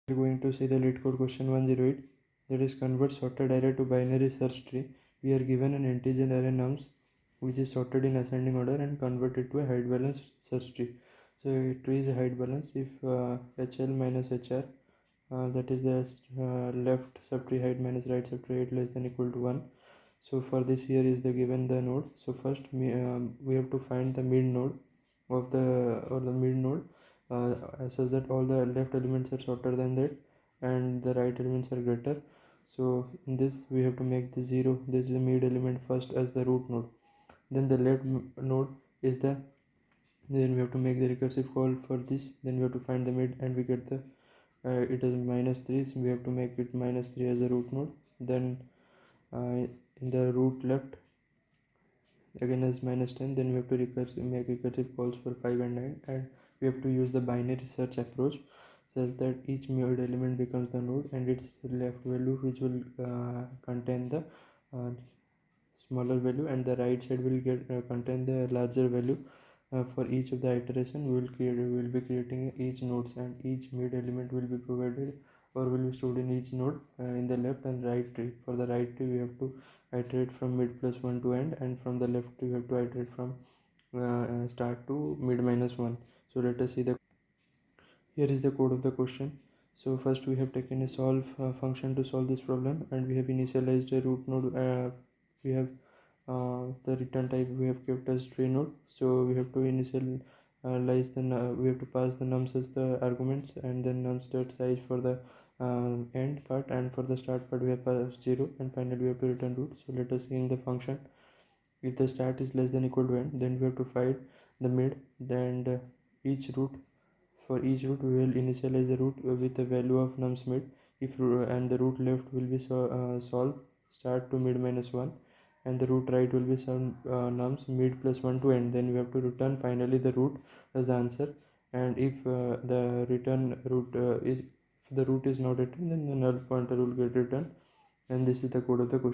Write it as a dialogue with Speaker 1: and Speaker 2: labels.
Speaker 1: We're going to see the leetcode question 108, that is convert sorted array to binary search tree. We are given an integer array nums which is sorted in ascending order and converted to a height balance search tree. So a tree is a height balance if HL minus HR, that is the left subtree height minus right subtree height less than equal to 1. So for this, here is the given the node. So first we have to find the mid node of the mid node, such that all the left elements are shorter than that and the right elements are greater. So in this we have to make the 0, this is the mid element first as the root node. Then the left node is the, then we have to make the recursive call for this. Then we have to find the mid and we get the it is -3, so we have to make it -3 as the root node. Then in the root left again as -10, then we have to make recursive calls for 5 and 9, and we have to use the binary search approach such that each mid element becomes the node and its left value which will contain the smaller value, and the right side will contain the larger value. For each of the iteration we will be creating each nodes, and each mid element will be provided or will be stored in each node in the left and right tree. For the right tree we have to iterate from mid plus 1 to end, and from the left we have to iterate from start to mid minus 1. So let us see the, here is the code of the question. So first we have taken a solve function to solve this problem, and we have initialized a root node. We have the return type we have kept as tree node. So we have to initialize we have to pass the nums as the arguments, and then nums dot size for the end part, and for the start part we have passed 0, and finally we have to return root. So let us see in the function, if the start is less than equal to end, then we have to find the mid, and each root, for each root we will initialize the root with the value of nums mid, if and the root left will be solve start to mid minus 1, and the root right will be some nums mid plus 1 to end. Then we have to return finally the root as the answer, and if the return root is, if the root is not returned, then the null pointer will get returned. And this is the code of the question.